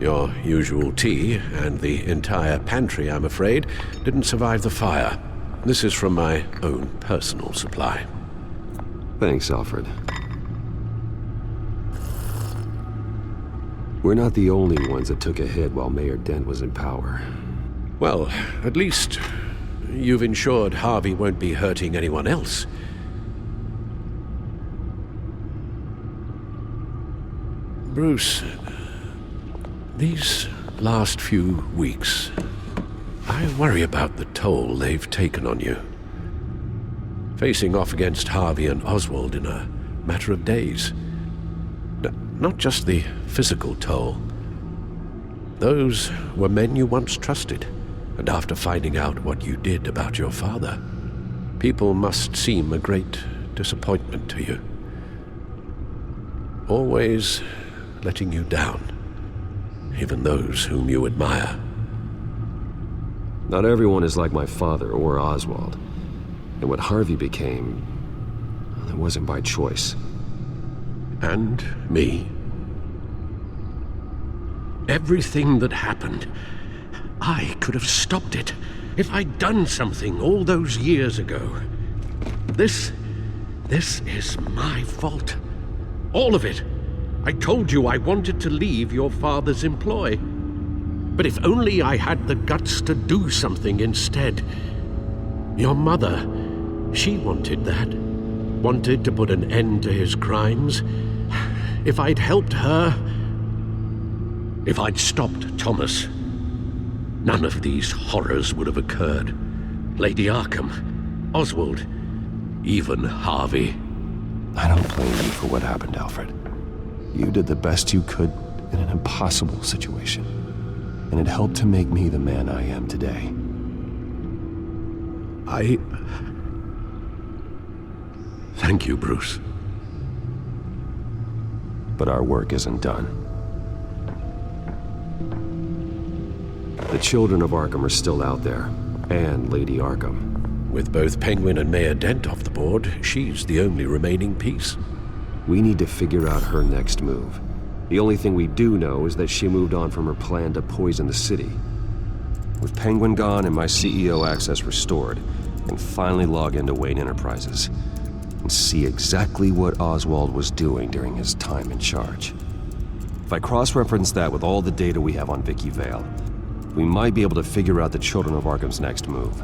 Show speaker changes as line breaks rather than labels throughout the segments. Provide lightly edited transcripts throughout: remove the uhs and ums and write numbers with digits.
Your usual tea and the entire pantry, I'm afraid, didn't survive the fire. This is from my own personal supply.
Thanks, Alfred. We're not the only ones that took a hit while Mayor Dent was in power.
Well, at least you've ensured Harvey won't be hurting anyone else. Bruce, these last few weeks, I worry about the toll they've taken on you. Facing off against Harvey and Oswald in a matter of days. Not just the physical toll. Those were men you once trusted, and after finding out what you did about your father, people must seem a great disappointment to you. Always letting you down, even those whom you admire.
Not everyone is like my father or Oswald. And what Harvey became, it wasn't by choice.
And me. Everything that happened, I could have stopped it if I'd done something all those years ago. This is my fault. All of it. I told you I wanted to leave your father's employ. But if only I had the guts to do something instead. Your mother, she wanted that. Wanted to put an end to his crimes. If I'd helped her, if I'd stopped Thomas, none of these horrors would have occurred. Lady Arkham, Oswald, even Harvey.
I don't blame you for what happened, Alfred. You did the best you could in an impossible situation, and it helped to make me the man I am today.
Thank you, Bruce.
But our work isn't done. The children of Arkham are still out there, and Lady Arkham.
With both Penguin and Mayor Dent off the board, she's the only remaining piece.
We need to figure out her next move. The only thing we do know is that she moved on from her plan to poison the city. With Penguin gone and my CEO access restored, I can finally log into Wayne Enterprises and see exactly what Oswald was doing during his time in charge. If I cross-reference that with all the data we have on Vicki Vale, we might be able to figure out the Children of Arkham's next move.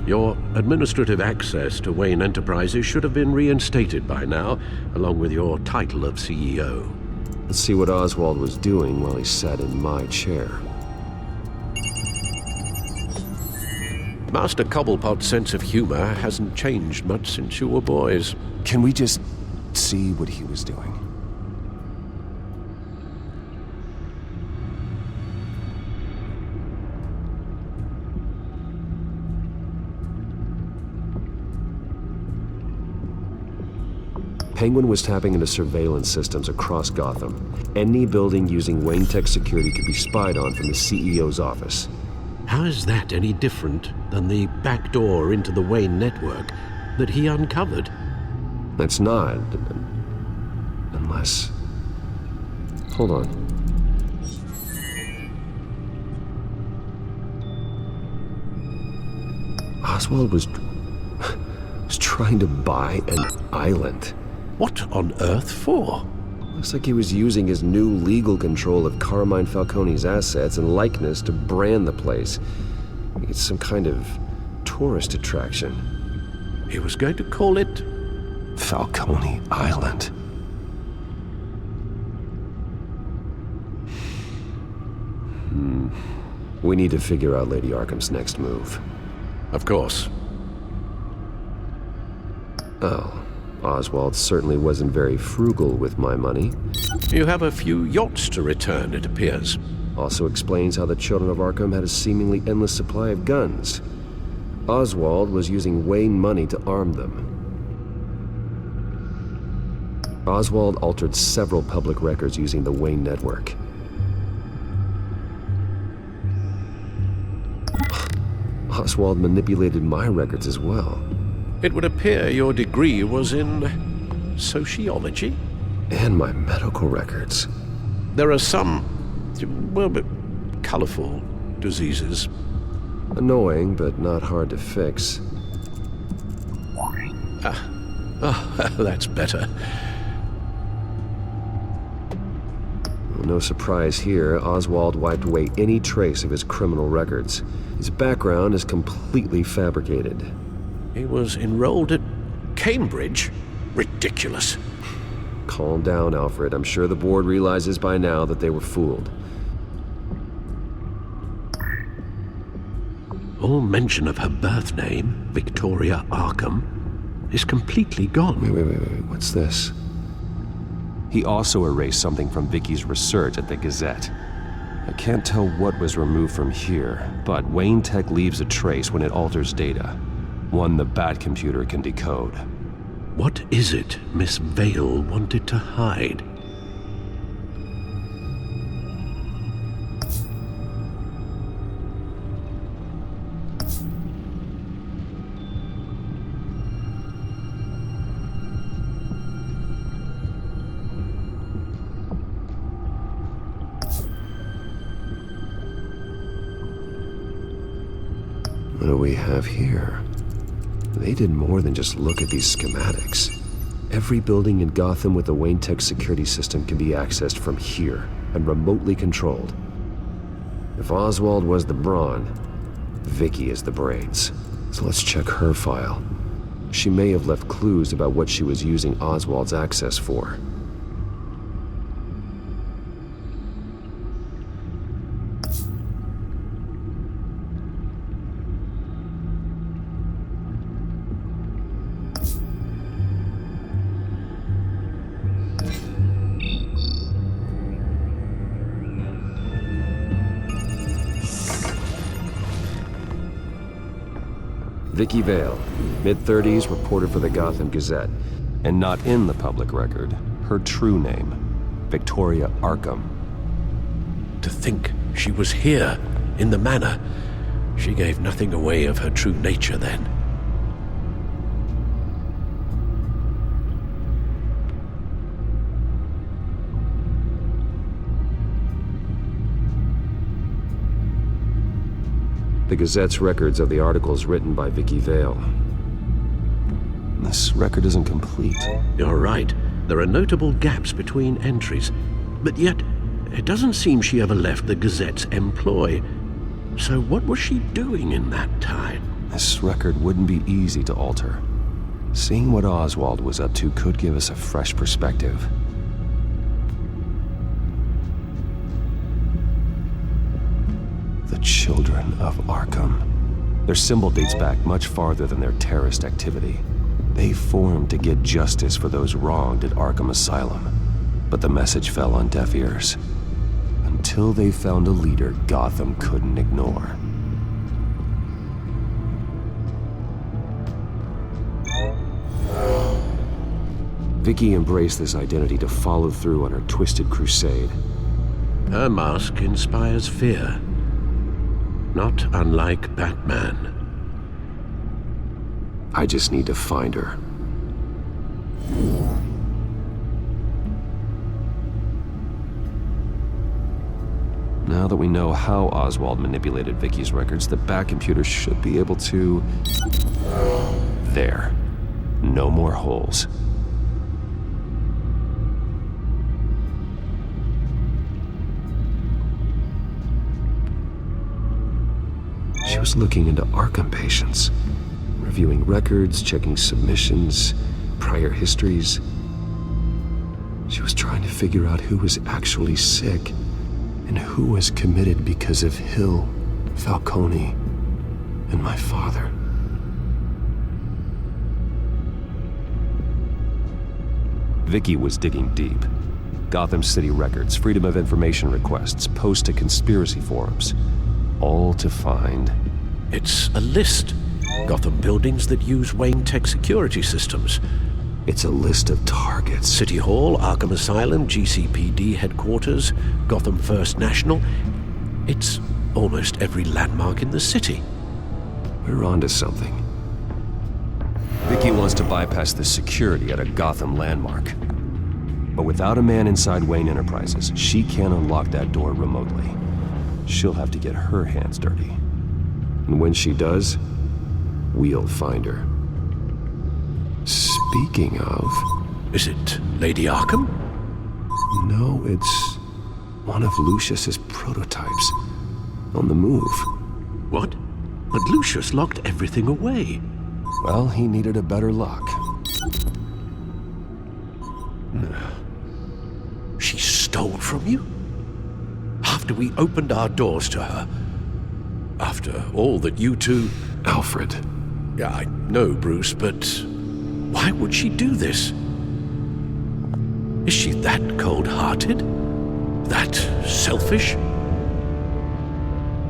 Your administrative access to Wayne Enterprises should have been reinstated by now, along with your title of CEO.
Let's see what Oswald was doing while he sat in my chair.
Master Cobblepot's sense of humor hasn't changed much since you were boys.
Can we just see what he was doing? Penguin was tapping into surveillance systems across Gotham. Any building using Wayne Tech security could be spied on from the CEO's office.
How is that any different than the back door into the Wayne network that he uncovered?
That's not. Unless... Hold on. Oswald was trying to buy an island.
What on earth for?
Looks like he was using his new legal control of Carmine Falcone's assets and likeness to brand the place. It's some kind of tourist attraction.
He was going to call it
Falcone Island. We need to figure out Lady Arkham's next move.
Of course.
Oh. Oswald certainly wasn't very frugal with my money.
You have a few yachts to return, it appears.
Also explains how the Children of Arkham had a seemingly endless supply of guns. Oswald was using Wayne money to arm them. Oswald altered several public records using the Wayne network. Oswald manipulated my records as well.
It would appear your degree was in sociology?
And my medical records.
There are some, well, colorful diseases.
Annoying, but not hard to fix.
Oh, that's better.
No surprise here, Oswald wiped away any trace of his criminal records. His background is completely fabricated.
He was enrolled at Cambridge? Ridiculous.
Calm down, Alfred. I'm sure the board realizes by now that they were fooled.
All mention of her birth name, Victoria Arkham, is completely gone.
Wait. What's this? He also erased something from Vicki's research at the Gazette. I can't tell what was removed from here, but Wayne Tech leaves a trace when it alters data. One the Bat computer can decode.
What is it Miss Vale wanted to hide?
What do we have here? They did more than just look at these schematics. Every building in Gotham with a Wayne Tech security system can be accessed from here and remotely controlled. If Oswald was the brawn, Vicki is the brains. So let's check her file. She may have left clues about what she was using Oswald's access for. Vicki Vale, mid-30s, reporter for the Gotham Gazette, and not in the public record, her true name, Victoria Arkham.
To think she was here, in the manor. She gave nothing away of her true nature then.
The Gazette's records of the articles written by Vicki Vale. This record isn't complete.
You're right. There are notable gaps between entries. But yet, it doesn't seem she ever left the Gazette's employ. So what was she doing in that time?
This record wouldn't be easy to alter. Seeing what Oswald was up to could give us a fresh perspective. The Children of Arkham. Their symbol dates back much farther than their terrorist activity. They formed to get justice for those wronged at Arkham Asylum. But the message fell on deaf ears. Until they found a leader Gotham couldn't ignore. Vicki embraced this identity to follow through on her twisted crusade.
Her mask inspires fear. Not unlike Batman.
I just need to find her. Now that we know how Oswald manipulated Vicki's records, the Bat computer should be able to... There. No more holes. She was looking into Arkham patients, reviewing records, checking submissions, prior histories. She was trying to figure out who was actually sick and who was committed because of Hill, Falcone, and my father. Vicki was digging deep. Gotham City records, Freedom of Information requests, posts to conspiracy forums. All to find...
It's a list. Gotham buildings that use Wayne Tech security systems.
It's a list of targets.
City Hall, Arkham Asylum, GCPD headquarters, Gotham First National. It's almost every landmark in the city.
We're onto something. Vicki wants to bypass the security at a Gotham landmark. But without a man inside Wayne Enterprises, she can't unlock that door remotely. She'll have to get her hands dirty. And when she does, we'll find her. Speaking of...
Is it Lady Arkham?
No, it's one of Lucius's prototypes. On the move.
What? But Lucius locked everything away.
Well, he needed a better lock.
She stole from you? After we opened our doors to her? After all that you two...
Alfred.
Yeah, I know, Bruce, but why would she do this? Is she that cold-hearted? That selfish?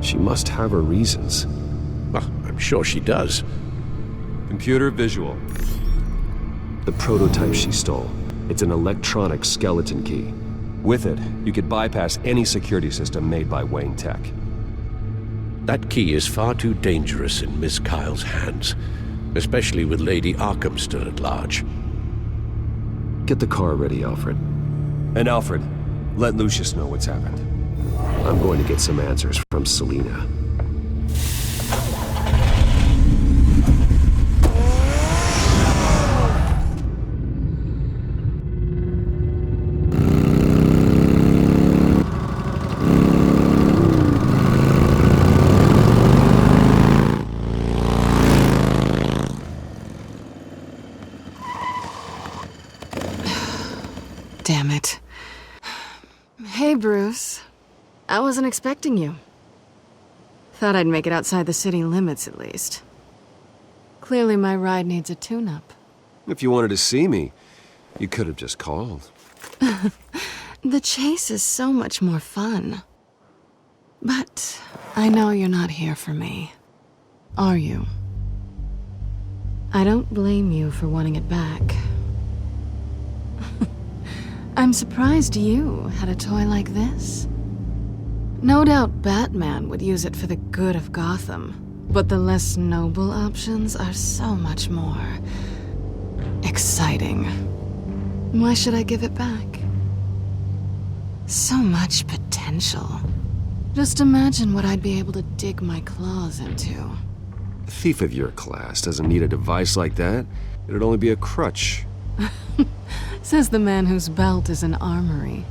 She must have her reasons.
Well, I'm sure she does.
Computer visual. The prototype she stole. It's an electronic skeleton key. With it, you could bypass any security system made by Wayne Tech.
That key is far too dangerous in Miss Kyle's hands, especially with Lady Arkham still at large.
Get the car ready, Alfred. And Alfred, let Lucius know what's happened. I'm going to get some answers from Selina.
Damn it. Hey, Bruce. I wasn't expecting you. Thought I'd make it outside the city limits, at least. Clearly my ride needs a tune-up.
If you wanted to see me, you could have just called.
The chase is so much more fun. But I know you're not here for me. Are you? I don't blame you for wanting it back. I'm surprised you had a toy like this. No doubt Batman would use it for the good of Gotham, but the less noble options are so much more exciting. Why should I give it back? So much potential. Just imagine what I'd be able to dig my claws into.
A thief of your class doesn't need a device like that. It'd only be a crutch.
Says the man whose belt is an armory.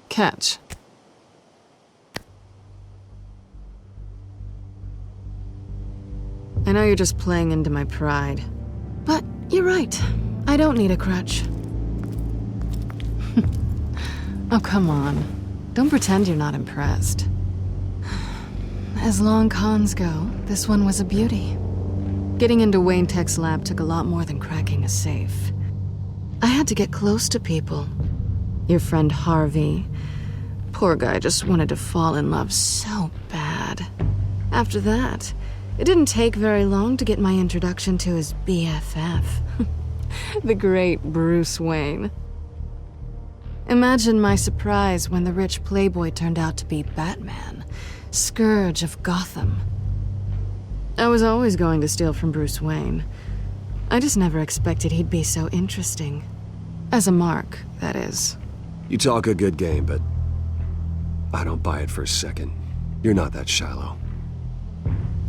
Catch. I know you're just playing into my pride. But you're right. I don't need a crutch. Oh, come on. Don't pretend you're not impressed. As long cons go, this one was a beauty. Getting into Wayne Tech's lab took a lot more than cracking a safe. I had to get close to people. Your friend Harvey. Poor guy just wanted to fall in love so bad. After that, it didn't take very long to get my introduction to his BFF. The great Bruce Wayne. Imagine my surprise when the rich playboy turned out to be Batman, Scourge of Gotham. I was always going to steal from Bruce Wayne. I just never expected he'd be so interesting. As a mark, that is.
You talk a good game, but I don't buy it for a second. You're not that shallow.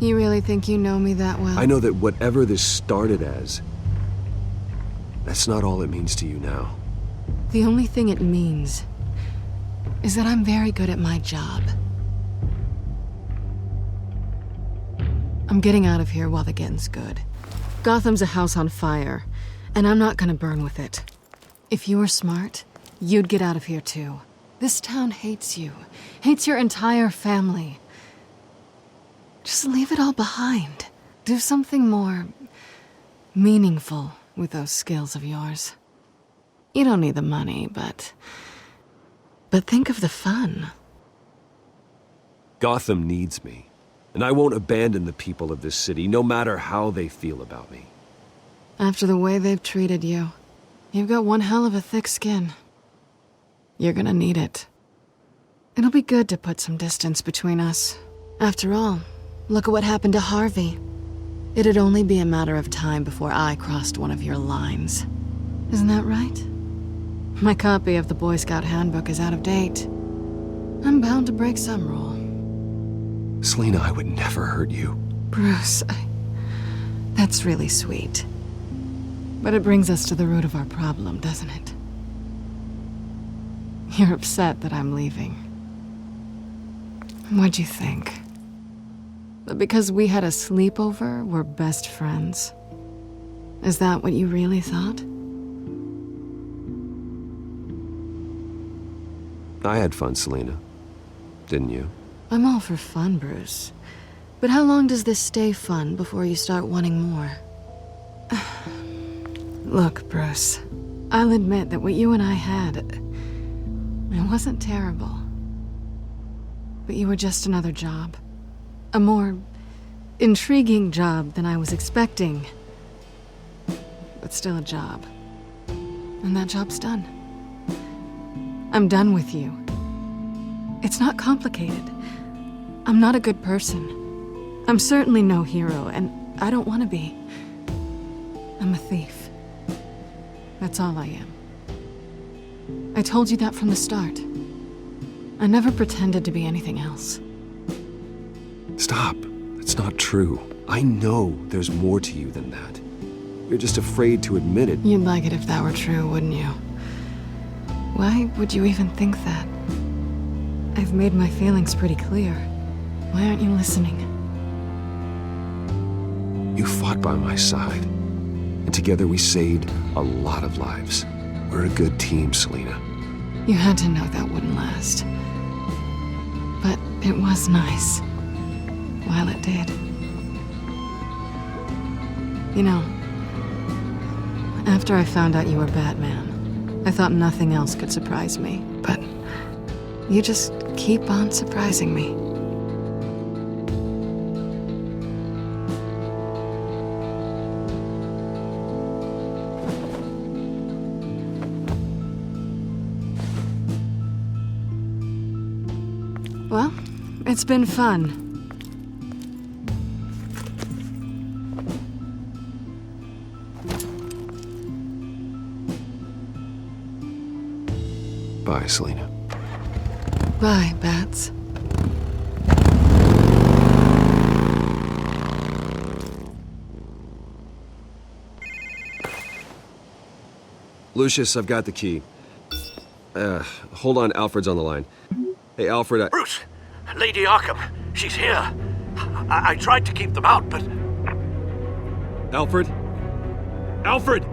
You really think you know me that well?
I know that whatever this started as, that's not all it means to you now.
The only thing it means is that I'm very good at my job. I'm getting out of here while the getting's good. Gotham's a house on fire, and I'm not gonna burn with it. If you were smart, you'd get out of here too. This town hates you, hates your entire family. Just leave it all behind. Do something more meaningful with those skills of yours. You don't need the money, but think of the fun.
Gotham needs me, and I won't abandon the people of this city, no matter how they feel about me.
After the way they've treated you, you've got one hell of a thick skin. You're gonna need it. It'll be good to put some distance between us. After all, look at what happened to Harvey. It'd only be a matter of time before I crossed one of your lines. Isn't that right? My copy of the Boy Scout Handbook is out of date. I'm bound to break some rule.
Selina, I would never hurt you.
Bruce, that's really sweet. But it brings us to the root of our problem, doesn't it? You're upset that I'm leaving. What'd you think? That because we had a sleepover, we're best friends? Is that what you really thought?
I had fun, Selina. Didn't you?
I'm all for fun, Bruce. But how long does this stay fun before you start wanting more? Look, Bruce, I'll admit that what you and I had, it wasn't terrible. But you were just another job. A more intriguing job than I was expecting. But still a job. And that job's done. I'm done with you. It's not complicated. I'm not a good person. I'm certainly no hero, and I don't want to be. I'm a thief. That's all I am. I told you that from the start. I never pretended to be anything else.
Stop. That's not true. I know there's more to you than that. You're just afraid to admit it.
You'd like it if that were true, wouldn't you? Why would you even think that? I've made my feelings pretty clear. Why aren't you listening?
You fought by my side. And together we saved a lot of lives. We're a good team, Selina.
You had to know that wouldn't last. But it was nice. While it did. You know, after I found out you were Batman, I thought nothing else could surprise me. But you just keep on surprising me. Well, it's been fun.
Bye, Selina.
Bye, Bats.
Lucius, I've got the key. Hold on, Alfred's on the line. Hey, Alfred,
Bruce! Lady Arkham, she's here. I tried to keep them out, but...
Alfred? Alfred!